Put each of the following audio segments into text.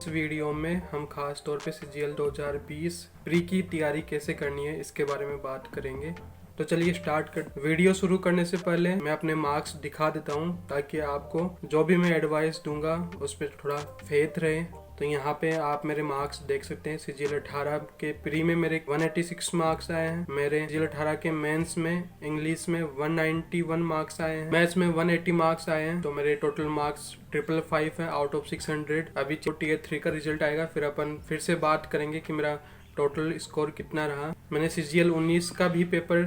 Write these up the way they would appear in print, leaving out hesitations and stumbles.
इस वीडियो में हम खास तौर पे सीजीएल 2020 प्री की तैयारी कैसे करनी है इसके बारे में बात करेंगे। तो चलिए स्टार्ट कर। वीडियो शुरू करने से पहले मैं अपने मार्क्स दिखा देता हूँ ताकि आपको जो भी मैं एडवाइस दूंगा उस पर थोड़ा फेथ रहे। तो यहाँ पे आप मेरे मार्क्स देख सकते हैं। सीजीएल 18 के प्री में मेरे 186 मार्क्स आए हैं। मेरे सीजीएल 18 के मेंस में इंग्लिश में 191 मार्क्स आए हैं। मैथ्स में 180 मार्क्स आए हैं। तो मेरे टोटल मार्क्स 555 है आउट ऑफ 600। अभी टीयर 3 का रिजल्ट आएगा, फिर अपन फिर से बात करेंगे कि मेरा टोटल स्कोर कितना रहा। मैंने सीजीएल 19 का भी पेपर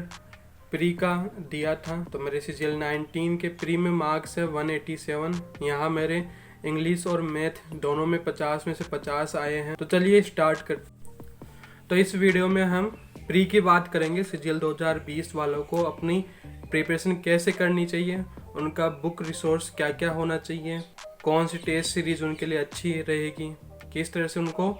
प्री का दिया था। तो मेरे सीजीएल 19 के प्री में मार्क्स है 187। यहाँ मेरे इंग्लिश और मैथ दोनों में 50 में से 50 आए हैं। तो चलिए स्टार्ट कर। तो इस वीडियो में हम प्री की बात करेंगे। सीजीएल 2020 वालों को अपनी प्रिपरेशन कैसे करनी चाहिए, उनका बुक रिसोर्स क्या क्या होना चाहिए, कौन सी टेस्ट सीरीज उनके लिए अच्छी रहेगी, किस तरह से उनको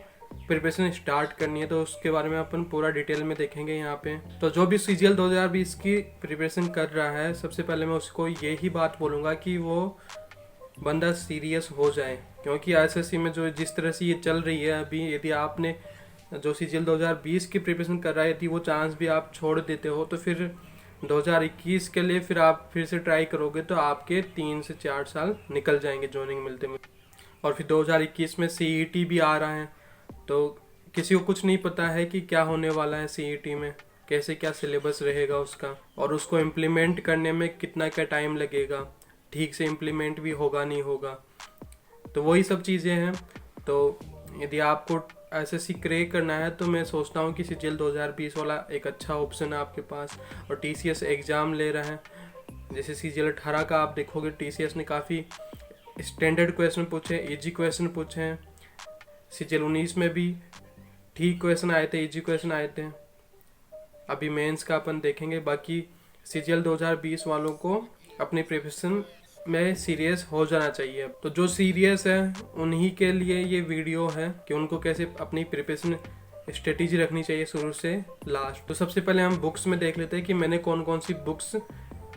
प्रिपरेशन स्टार्ट करनी है, तो उसके बारे में अपन पूरा डिटेल में देखेंगे यहाँ पे। तो जो भी सीजीएल 2020 की प्रिपरेशन कर रहा है, सबसे पहले मैं उसको यही बात बोलूँगा कि वो बंदा सीरियस हो जाए, क्योंकि एसएससी में जो जिस तरह से ये चल रही है अभी, यदि आपने जो सीजीएल 2020 की प्रिपरेशन कर रहा है यदि वो चांस भी आप छोड़ देते हो तो फिर 2021 के लिए फिर आप फिर से ट्राई करोगे तो आपके 3 से 4 साल निकल जाएंगे जॉइनिंग मिलते मिलते। और फिर 2021 में सीईटी भी आ रहा है, तो किसी को कुछ नहीं पता है कि क्या होने वाला है सीईटी में, कैसे क्या सिलेबस रहेगा उसका, और उसको इम्प्लीमेंट करने में कितना क्या टाइम लगेगा, ठीक से इम्प्लीमेंट भी होगा नहीं होगा। तो वही सब चीज़ें हैं। तो यदि आपको एसएससी क्रैक करना है तो मैं सोचता हूँ कि सीजीएल 2020 वाला एक अच्छा ऑप्शन है आपके पास। और टीसीएस एग्ज़ाम ले रहा है, जैसे सीजीएल 18 का आप देखोगे टीसीएस ने काफ़ी स्टैंडर्ड क्वेश्चन पूछे, इजी क्वेश्चन पूछे हैं। सीजीएल 19 में भी ठीक क्वेश्चन आए थे, इजी क्वेश्चन आए थे। अभी मेंस का अपन देखेंगे। बाकी सीजीएल 2020 वालों को अपनी प्रिपरेशन में सीरियस हो जाना चाहिए। तो जो सीरियस है उन्हीं के लिए ये वीडियो है कि उनको कैसे अपनी प्रिपरेशन स्ट्रेटेजी रखनी चाहिए शुरू से लास्ट। तो सबसे पहले हम बुक्स में देख लेते हैं कि मैंने कौन कौन सी बुक्स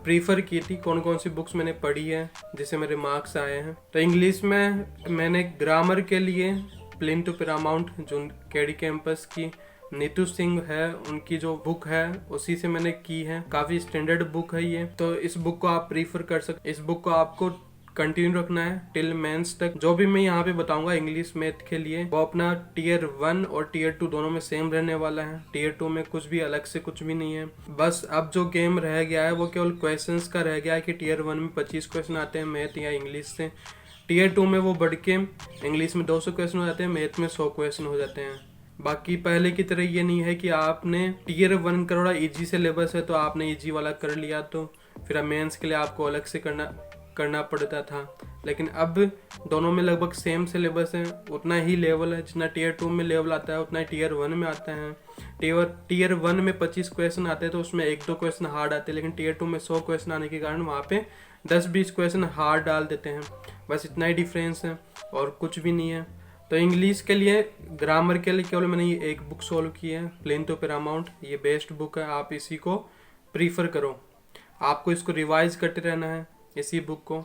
प्रीफर की थी, कौन कौन सी बुक्स मैंने पढ़ी है जिससे मेरे मार्क्स आए हैं। तो इंग्लिश में मैंने ग्रामर के लिए प्लेन टू पैरामाउंट जो केडी कैंपस की नीतू सिंह है उनकी जो बुक है उसी से मैंने की है। काफी स्टैंडर्ड बुक है ये, तो इस बुक को आप प्रीफर कर सकते। इस बुक को आपको कंटिन्यू रखना है टिल मेंस तक। जो भी मैं यहाँ पे बताऊंगा इंग्लिश मैथ के लिए वो अपना टीयर 1 और टीयर 2 दोनों में सेम रहने वाला है। टीयर 2 में कुछ भी अलग से कुछ भी नहीं है। बस अब जो गेम रह गया है वो केवल क्वेश्चंस का रह गया है कि टीयर 1 में 25 क्वेश्चन आते हैं मैथ या इंग्लिश से। टीयर 2 में वो बढ़ के इंग्लिश में 200 क्वेश्चन हो जाते हैं, मैथ में 100 क्वेश्चन हो जाते हैं। बाकी पहले की तरह ये नहीं है कि आपने टीयर 1 करोड़ा इजी सिलेबस है तो आपने इजी वाला कर लिया तो फिर मेंस के लिए आपको अलग से करना पड़ता था। लेकिन अब दोनों में लगभग सेम सिलेबस है, उतना ही लेवल है। जितना टीयर 2 में लेवल आता है उतना टीयर 1 में आता है। टीयर 1 में 25 क्वेश्चन आते हैं तो उसमें 1-2 क्वेश्चन हार्ड आते हैं, लेकिन टीयर 2 में 100 क्वेश्चन आने के कारण वहाँ पे 10-20 क्वेश्चन हार्ड डाल देते हैं। बस इतना ही डिफरेंस है और कुछ भी नहीं है। तो इंग्लिश के लिए ग्रामर के लिए केवल मैंने ये एक बुक सॉल्व की है, प्लेन टू पैरामाउंट। ये बेस्ट बुक है, आप इसी को प्रीफर करो। आपको इसको रिवाइज करते रहना है इसी बुक को।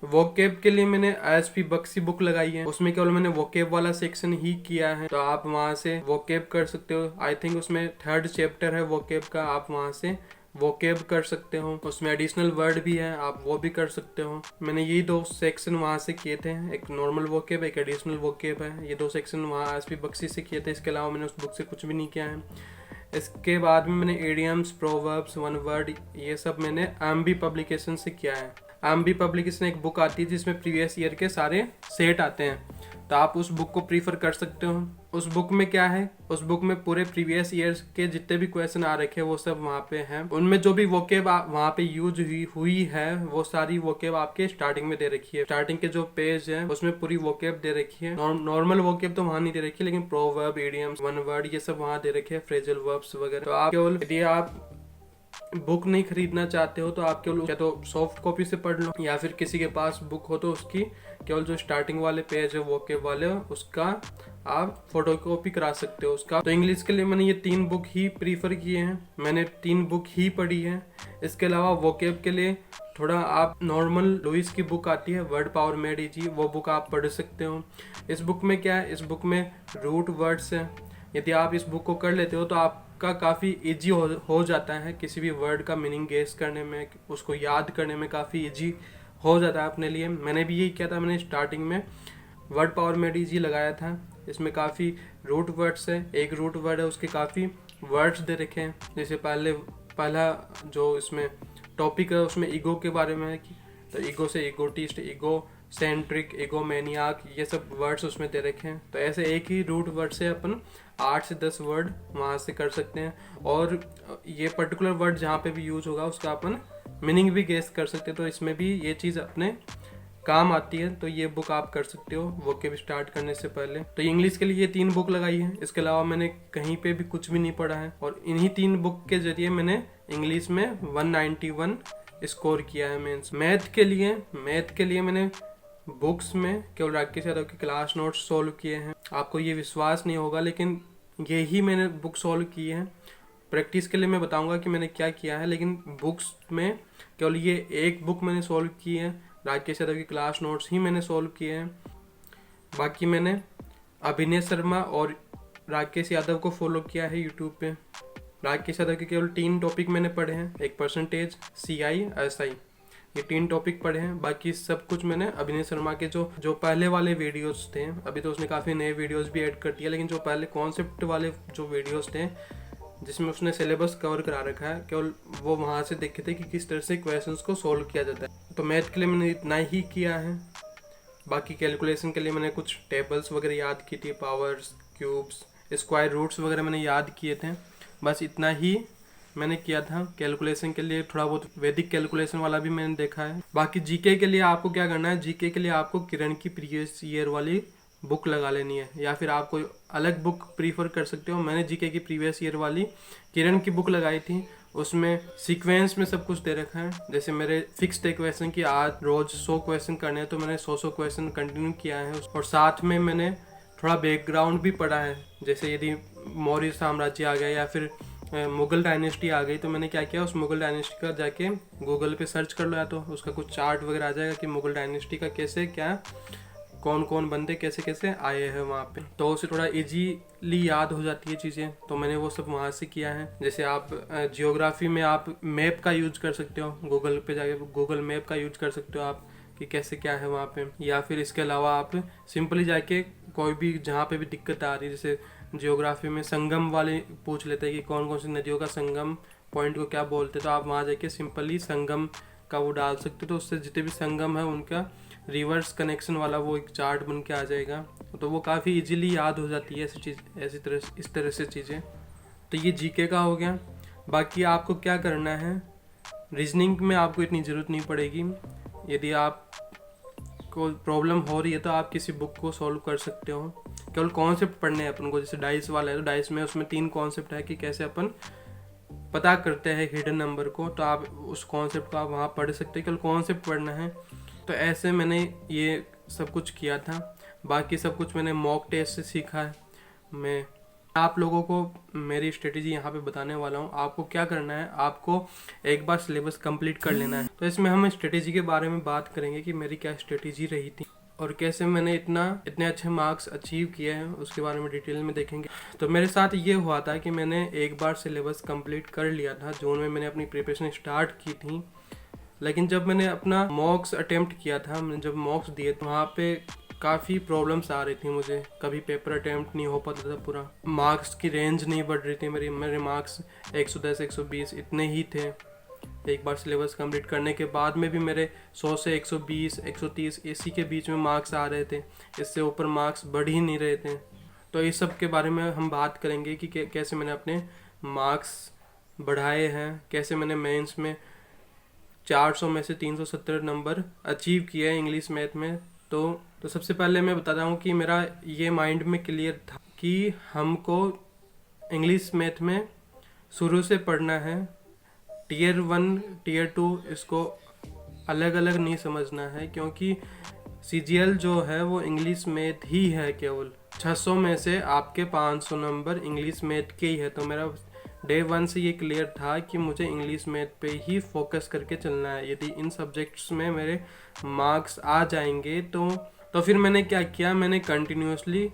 वोकेब के लिए मैंने एसपी बक्सी बुक लगाई है, उसमें केवल मैंने वोकेब वाला सेक्शन ही किया है, तो आप वहां से वोकेब कर सकते हो। आई थिंक उसमें 3rd चैप्टर है वोकेब का, आप वहां से वोकेब कर सकते हो। उसमें एडिशनल वर्ड भी है, आप वो भी कर सकते हो। मैंने यही 2 सेक्शन वहाँ से किए थे, एक नॉर्मल वोकेब एक एडिशनल वोकेब है। ये 2 सेक्शन वहाँ एसपी बक्सी से किए थे, इसके अलावा मैंने उस बुक से कुछ भी नहीं किया है। इसके बाद में मैंने एडियम्स, प्रोवर्ब्स, वन वर्ड, ये सब मैंने एमबी पब्लिकेशन से किया है। एमबी पब्लिकेशन एक बुक आती है जिसमें प्रीवियस ईयर के सारे सेट आते हैं, तो आप उस बुक को प्रीफर कर सकते हो। उस बुक में क्या है, उस बुक में पूरे प्रीवियस ईयर्स के जितने भी क्वेश्चन आ रखे हैं वो सब वहाँ पे हैं। उनमें जो भी वोकेब वहाँ पे यूज हुई है वो सारी वोकेब आपके स्टार्टिंग में दे रखी है। स्टार्टिंग के जो पेज है उसमें पूरी वोकेब दे रखी है। नॉर्मल वोकेब तो वहाँ नहीं दे रखी, लेकिन प्रोवर्ब, इडियम्स, वन वर्ड ये सब वहाँ दे रखे हैं, फ्रेजल वर्ब्स वगैरह। तो आप केवल यदि आप बुक नहीं खरीदना चाहते हो तो आप केवल या तो सॉफ्ट कॉपी से पढ़ लो, या फिर किसी के पास बुक हो तो उसकी केवल जो स्टार्टिंग वाले पेज है वोकेब वाले उसका आप फोटो कॉपी करा सकते हो उसका। तो इंग्लिश के लिए मैंने ये 3 बुक ही प्रीफर किए हैं, मैंने 3 बुक ही पढ़ी है। इसके अलावा वोकेब के लिए थोड़ा आप नॉर्मल लुइस की बुक आती है वर्ड पावर मेड इजी, वो बुक आप पढ़ सकते हो। इस बुक में क्या है, इस बुक में रूट वर्ड्स हैं। यदि आप इस बुक को कर लेते हो तो आपका काफ़ी इजी हो जाता है किसी भी वर्ड का मीनिंग गेस करने में, उसको याद करने में काफ़ी इजी हो जाता है अपने लिए। मैंने भी यही किया था, मैंने स्टार्टिंग में वर्ड पावर मेड इजी लगाया था। इसमें काफ़ी रूट वर्ड्स है, एक रूट वर्ड है उसके काफ़ी वर्ड्स दे रखे हैं। जैसे पहला जो इसमें टॉपिक है उसमें ईगो के बारे में है कि तो ईगो से ईगोटिस्ट, ईगो सेंट्रिक, ईगो मैनियाक, ये सब वर्ड्स उसमें दे रखे हैं। तो ऐसे एक ही रूट वर्ड से अपन 8 से 10 वर्ड वहाँ से कर सकते हैं, और ये पर्टिकुलर वर्ड जहाँ पे भी यूज होगा उसका अपन मीनिंग भी गेस कर सकते हैं। तो इसमें भी ये चीज़ अपने काम आती है। तो ये बुक आप कर सकते हो वोकेब स्टार्ट करने से पहले। तो इंग्लिश के लिए ये 3 बुक लगाई है, इसके अलावा मैंने कहीं पे भी कुछ भी नहीं पढ़ा है, और इन्हीं 3 बुक के जरिए मैंने इंग्लिश में 191 स्कोर किया है मेंस। मैथ के लिए मैंने बुक्स में केवल राकेश यादव के क्लास नोट्स सॉल्व किए हैं। आपको ये विश्वास नहीं होगा लेकिन ये ही मैंने बुक सॉल्व की है। प्रैक्टिस के लिए मैं बताऊंगा कि मैंने क्या किया है, लेकिन बुक्स में केवल ये एक बुक मैंने सॉल्व की है, राकेश यादव की क्लास नोट्स ही मैंने सॉल्व किए हैं। बाकी मैंने अभिनय शर्मा और राकेश यादव को फॉलो किया है यूट्यूब पे। राकेश यादव के केवल 3 टॉपिक मैंने पढ़े हैं, एक परसेंटेज, CI, SI, ये 3 टॉपिक पढ़े हैं। बाकी सब कुछ मैंने अभिनय शर्मा के जो पहले वाले वीडियोस थे, अभी तो उसने काफ़ी नए वीडियोस भी ऐड कर दिया, लेकिन जो पहले कॉन्सेप्ट वाले जो वीडियोस थे जिसमें उसने सिलेबस कवर करा रखा है, केवल वो वहाँ से देखे थे कि किस तरह से क्वेश्चंस को सॉल्व किया जाता है। तो मैथ के लिए मैंने इतना ही किया है। बाकी कैलकुलेशन के लिए मैंने कुछ टेबल्स वगैरह याद की थी, पावर्स, क्यूब्स, स्क्वायर रूट्स वगैरह मैंने याद किए थे। बस इतना ही मैंने किया था। कैलकुलेशन के लिए थोड़ा बहुत वैदिक कैलकुलेशन वाला भी मैंने देखा है। बाकी जीके के लिए आपको क्या करना है, जीके के लिए आपको किरण की प्रीवियस ईयर वाली बुक लगा लेनी है, या फिर आप कोई अलग बुक प्रीफर कर सकते हो। मैंने जीके की प्रीवियस ईयर वाली किरण की बुक लगाई थी, उसमें सीक्वेंस में सब कुछ दे रखा है। जैसे मेरे फिक्स थे क्वेश्चन की आज रोज 100 क्वेश्चन करने हैं, तो मैंने 100 क्वेश्चन कंटिन्यू किया है, और साथ में मैंने थोड़ा बैकग्राउंड भी पढ़ा है। जैसे यदि मौर्य साम्राज्य आ गया या फिर मुगल डायनेस्टी आ गई, तो मैंने क्या किया, उस मुगल डायनेस्टी का जाके गूगल पे सर्च कर लिया, तो उसका कुछ चार्ट वगैरह आ जाएगा कि मुगल डायनेस्टी का कैसे क्या, कौन कौन बंदे कैसे कैसे आए हैं वहाँ पे, तो उसे थोड़ा इजीली याद हो जाती है चीज़ें। तो मैंने वो सब वहाँ से किया है। जैसे आप जियोग्राफी में आप मैप का यूज कर सकते हो, गूगल पे जाके गूगल मैप का यूज कर सकते हो आप कि कैसे क्या है वहाँ पे। या फिर इसके अलावा आप सिंपली जाके कोई भी जहाँ पे भी दिक्कत आ रही है, जैसे जियोग्राफी में संगम वाले पूछ लेते हैं कि कौन कौन सी नदियों का संगम पॉइंट को क्या बोलते हैं, तो आप वहाँ जाके सिंपली संगम का वो डाल सकते हो, तो उससे जितने भी संगम है उनका रिवर्स कनेक्शन वाला वो एक चार्ट बन के आ जाएगा। तो वो काफ़ी इजीली याद हो जाती है इस तरह से चीज़ें। तो ये जीके का हो गया। बाकी आपको क्या करना है, रीजनिंग में आपको इतनी ज़रूरत नहीं पड़ेगी। यदि आप को प्रॉब्लम हो रही है तो आप किसी बुक को सॉल्व कर सकते हो। केवल कॉन्सेप्ट पढ़ने हैं अपन को। जैसे डाइस वाला है तो डाइस में उसमें 3 कॉन्सेप्ट है कि कैसे अपन पता करते हैं हिडन नंबर को, तो आप उस कॉन्सेप्ट को आप वहाँ पढ़ सकते हैं, केवल कॉन्सेप्ट पढ़ना है। तो ऐसे मैंने ये सब कुछ किया था। बाकी सब कुछ मैंने मॉक टेस्ट से सीखा है। मैं आप लोगों को मेरी स्ट्रेटेजी यहाँ पे बताने वाला हूँ। आपको क्या करना है, आपको एक बार सिलेबस कंप्लीट कर लेना है। तो इसमें हम स्ट्रेटेजी के बारे में बात करेंगे कि मेरी क्या स्ट्रेटेजी रही थी और कैसे मैंने इतने अच्छे मार्क्स अचीव किए हैं, उसके बारे में डिटेल में देखेंगे। तो मेरे साथ ये हुआ था कि मैंने एक बार सिलेबस कंप्लीट कर लिया था। जून में मैंने अपनी प्रिपरेशन स्टार्ट की थी, लेकिन जब मैंने अपना मॉक्स अटेम्प्ट किया था, मैंने जब मॉक्स दिए तो वहाँ पे काफ़ी प्रॉब्लम्स आ रही थी मुझे। कभी पेपर अटेम्प्ट नहीं हो पाता था पूरा, मार्क्स की रेंज नहीं बढ़ रही थी मेरे मार्क्स 110 120 इतने ही थे। एक बार सिलेबस कंप्लीट करने के बाद में भी मेरे 100 से 120 130 इसी के बीच में मार्क्स आ रहे थे, इससे ऊपर मार्क्स बढ़ ही नहीं रहे थे। तो इस सब के बारे में हम बात करेंगे कि कैसे मैंने अपने मार्क्स बढ़ाए हैं, कैसे मैंने मेंस में 400 में से 370 नंबर अचीव किए हैं इंग्लिश मैथ में। तो सबसे पहले मैं बताता हूँ कि मेरा ये माइंड में क्लियर था कि हमको इंग्लिश मैथ में शुरू से पढ़ना है। टियर 1 टियर 2 इसको अलग अलग नहीं समझना है, क्योंकि CGL जो है वो इंग्लिश मैथ ही है केवल। 600 में से आपके 500 नंबर इंग्लिश मैथ के ही है। तो मेरा डे 1 से ये क्लियर था कि मुझे इंग्लिश मैथ पे ही फोकस करके चलना है। यदि इन सब्जेक्ट्स में मेरे मार्क्स आ जाएंगे तो फिर मैंने क्या किया, मैंने कंटिन्यूसली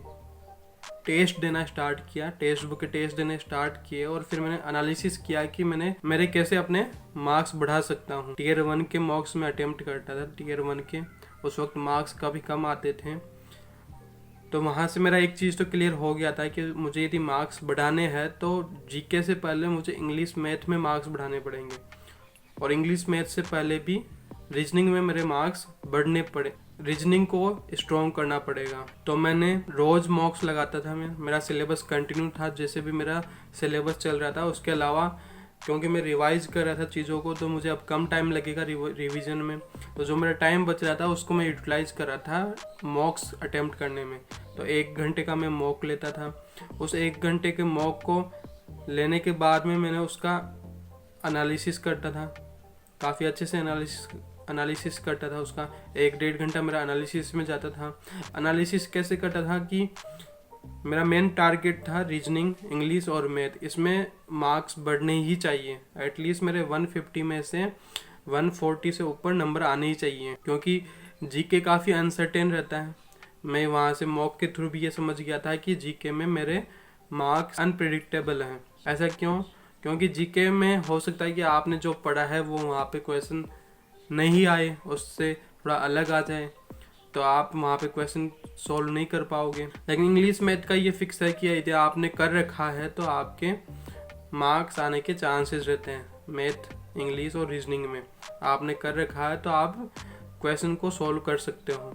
टेस्ट देना स्टार्ट किया, टेक्स्ट बुक के टेस्ट देने स्टार्ट किए और फिर मैंने एनालिसिस किया कि मेरे कैसे अपने मार्क्स बढ़ा सकता हूँ। टीयर 1 के मॉक्स में अटेम्प्ट करता था, टीयर 1 के उस वक्त मार्क्स काफ़ी कम आते थे। तो वहाँ से मेरा एक चीज़ तो क्लियर हो गया था कि मुझे यदि मार्क्स बढ़ाने हैं तो जीके से पहले मुझे इंग्लिश मैथ में मार्क्स बढ़ाने पड़ेंगे और इंग्लिश मैथ से पहले भी रीजनिंग में मेरे मार्क्स बढ़ने पड़े, रीजनिंग को स्ट्रॉन्ग करना पड़ेगा। तो मैंने रोज़ मॉक्स लगाता था, मेरा सिलेबस कंटिन्यू था, जैसे भी मेरा सिलेबस चल रहा था। उसके अलावा क्योंकि मैं रिवाइज कर रहा था चीज़ों को, तो मुझे अब कम टाइम लगेगा रिवीजन में, तो जो मेरा टाइम बच रहा था उसको मैं यूटिलाइज कर रहा था मॉक्स अटेम्प्ट करने में। तो 1 घंटे का मैं मॉक लेता था। उस 1 घंटे के मॉक को लेने के बाद में मैंने उसका एनालिसिस करता था, काफ़ी अच्छे से एनालिसिस करता था उसका। 1-1.5 घंटा मेरा एनालिसिस में जाता था। एनालिसिस कैसे करता था कि मेरा मेन टारगेट था रीजनिंग, इंग्लिश और मैथ, इसमें मार्क्स बढ़ने ही चाहिए। एटलीस्ट मेरे 150 में से 140 से ऊपर नंबर आने ही चाहिए, क्योंकि जीके काफ़ी अनसर्टेन रहता है। मैं वहाँ से मॉक के थ्रू भी ये समझ गया था कि जीके में मेरे मार्क्स अनप्रिडिक्टेबल हैं। ऐसा क्यों? क्योंकि जीके में हो सकता है कि आपने जो पढ़ा है वो वहाँ पे क्वेश्चन नहीं आए, उससे थोड़ा अलग आ जाए, तो आप वहाँ पे क्वेश्चन सॉल्व नहीं कर पाओगे। लेकिन इंग्लिश मैथ का ये फिक्स है कि यदि आपने कर रखा है तो आपके मार्क्स आने के चांसेस रहते हैं। मैथ, इंग्लिश और रीजनिंग में आपने कर रखा है तो आप क्वेश्चन को सॉल्व कर सकते हो।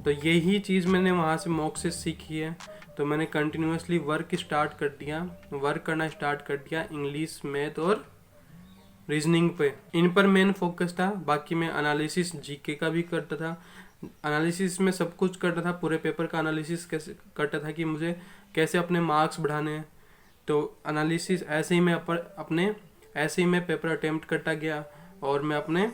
तो यही चीज़ मैंने वहाँ से मॉक से सीखी है। तो मैंने कंटिन्यूसली वर्क करना स्टार्ट कर दिया इंग्लिश, मैथ और रीजनिंग पे। इन पर मेन फोकस था। बाकी मैं एनालिसिस जीके का भी करता था, एनालिसिस में सब कुछ करता था, पूरे पेपर का एनालिसिस कैसे करता था कि मुझे कैसे अपने मार्क्स बढ़ाने हैं। तो एनालिसिस ऐसे ही मैं पेपर अटेम्प्ट करता गया और मैं अपने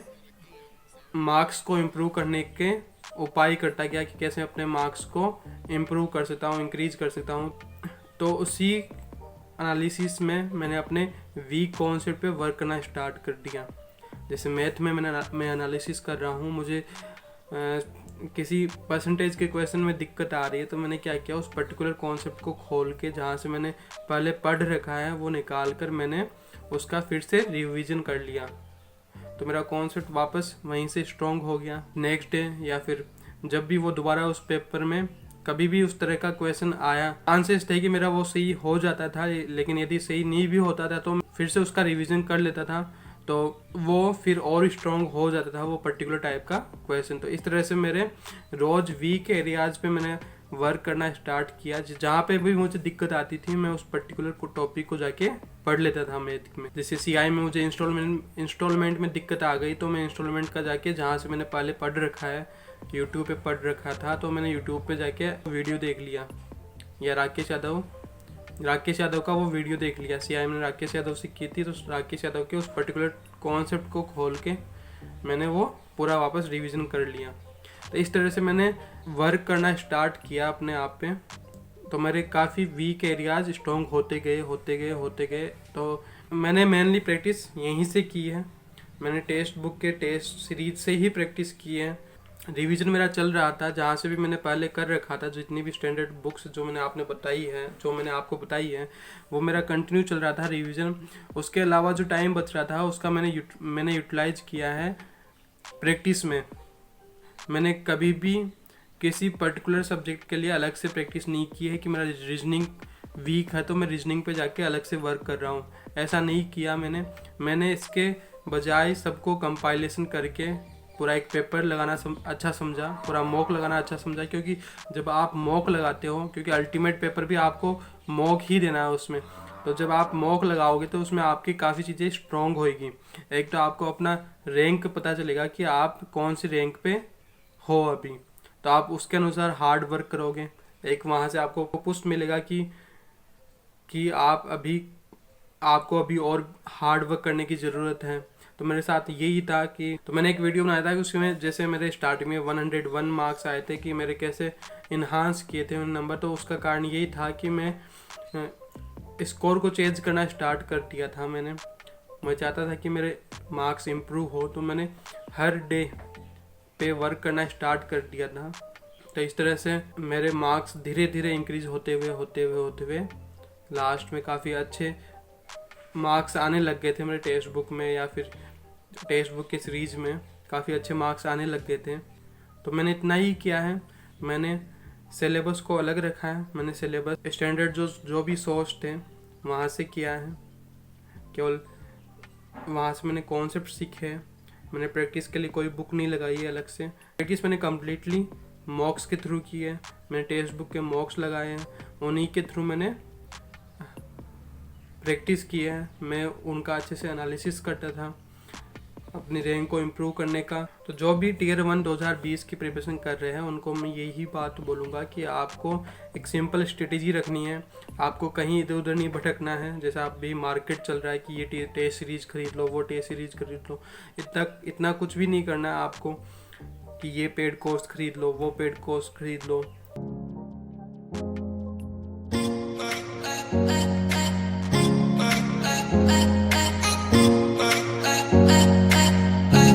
मार्क्स को इम्प्रूव करने के उपाय करता गया कि कैसे अपने मार्क्स को इम्प्रूव कर सकता हूँ, इंक्रीज कर सकता हूँ। तो उसी एनालिसिस में मैंने अपने वीक कॉन्सेप्ट पे वर्क करना स्टार्ट कर दिया। जैसे मैथ में मैं एनालिसिस कर रहा हूँ, मुझे किसी परसेंटेज के क्वेश्चन में दिक्कत आ रही है, तो मैंने क्या किया, उस पर्टिकुलर कॉन्सेप्ट को खोल के जहाँ से मैंने पहले पढ़ रखा है वो निकाल कर मैंने उसका फिर से रिवीजन कर लिया। तो मेरा कॉन्सेप्ट वापस वहीं से स्ट्रॉन्ग हो गया। नेक्स्ट डे या फिर जब भी वो दोबारा उस पेपर में कभी भी उस तरह का क्वेश्चन आया, चांसेस थे कि मेरा वो सही हो जाता था, लेकिन यदि सही नहीं भी होता था तो फिर से उसका रिवीजन कर लेता था, तो वो फिर और स्ट्रॉन्ग हो जाता था वो पर्टिकुलर टाइप का क्वेश्चन। तो इस तरह से मेरे रोज़ वीक एरियाज पे मैंने वर्क करना स्टार्ट किया। जहाँ पे भी मुझे दिक्कत आती थी मैं उस पर्टिकुलर टॉपिक को जाके पढ़ लेता था मैथ में। जैसे सीआई में मुझे इंस्टॉलमेंट में दिक्कत आ गई, तो मैं इंस्टॉलमेंट का जाके जहाँ से मैंने पहले पढ़ रखा है, यूट्यूब पे पढ़ रखा था, तो मैंने यूट्यूब पे जाके वीडियो देख लिया, या राकेश यादव का वो वीडियो देख लिया। सीआई में राकेश यादव से की थी, तो राकेश यादव के उस पर्टिकुलर कॉन्सेप्ट को खोल के मैंने वो पूरा वापस रिवीजन कर लिया। तो इस तरह से मैंने वर्क करना स्टार्ट किया अपने आप पे। तो मेरे काफ़ी वीक एरियाज स्ट्रॉन्ग होते गए। तो मैंने मेनली प्रैक्टिस यहीं से की है। मैंने टेक्स्ट बुक के टेस्ट सीरीज से ही प्रैक्टिस की है। रिवीजन मेरा चल रहा था, जहाँ से भी मैंने पहले कर रखा था, जितनी भी स्टैंडर्ड बुक्स जो मैंने आपको बताई है वो मेरा कंटिन्यू चल रहा था रिवीजन। उसके अलावा जो टाइम बच रहा था उसका मैंने यूटिलाइज किया है प्रैक्टिस में। मैंने कभी भी किसी पर्टिकुलर सब्जेक्ट के लिए अलग से प्रैक्टिस नहीं की है कि मेरा रीजनिंग वीक है तो मैं रीजनिंग पे जाके अलग से वर्क कर रहा हूँ, ऐसा नहीं किया मैंने इसके बजाय सबको कंपाइलेशन करके पूरा एक पेपर लगाना अच्छा समझा, पूरा मॉक लगाना अच्छा समझा। क्योंकि जब आप मॉक लगाते हो, क्योंकि अल्टीमेट पेपर भी आपको मॉक ही देना है उसमें, तो जब आप मॉक लगाओगे तो उसमें आपकी काफ़ी चीज़ें स्ट्रॉन्ग होएगी। एक तो आपको अपना रैंक पता चलेगा कि आप कौन सी रैंक पे हो अभी, तो आप उसके अनुसार हार्ड वर्क करोगे। एक वहाँ से आपको पुश मिलेगा कि आपको अभी और हार्ड वर्क करने की ज़रूरत है। तो मेरे साथ यही था कि तो मैंने एक वीडियो बनाया था कि उसमें जैसे मेरे स्टार्टिंग में 101 मार्क्स आए थे कि मेरे कैसे इन्हांस किए थे उन नंबर। तो उसका कारण यही था कि मैं स्कोर को चेंज करना स्टार्ट कर दिया था मैंने। मैं चाहता था कि मेरे मार्क्स इम्प्रूव हो, तो मैंने हर डे पे वर्क करना स्टार्ट कर दिया था। तो इस तरह से मेरे मार्क्स धीरे धीरे इंक्रीज होते हुए लास्ट में काफ़ी अच्छे मार्क्स आने लग गए थे मेरे टेक्स्ट बुक में, या फिर टेक्स्ट बुक की सीरीज़ में काफ़ी अच्छे मार्क्स आने लग गए थे। तो मैंने इतना ही किया है, मैंने सिलेबस को अलग रखा है। मैंने सिलेबस स्टैंडर्ड जो भी सोर्स थे वहाँ से किया है, केवल वहाँ से मैंने कॉन्सेप्ट सीखे हैं। मैंने प्रैक्टिस के लिए कोई बुक नहीं लगाई है अलग से। प्रैक्टिस मैंने कम्प्लीटली मॉक्स के थ्रू की है। मैंने टेक्स्ट बुक के मॉक्स लगाए हैं, उन्हीं के थ्रू मैंने प्रैक्टिस की है। मैं उनका अच्छे से एनालिसिस करता था अपनी रैंक को इम्प्रूव करने का। तो जो भी टियर 1 2020 की प्रिपरेशन कर रहे हैं उनको मैं यही बात बोलूँगा कि आपको एक सिंपल स्ट्रेटेजी रखनी है। आपको कहीं इधर उधर नहीं भटकना है। जैसा आप भी मार्केट चल रहा है कि ये टेस्ट सीरीज़ खरीद लो, वो टेस्ट सीरीज़ खरीद लो, इतना कुछ भी नहीं करना है आपको कि ये पेड कोर्स खरीद लो, वो पेड कोर्स खरीद लो।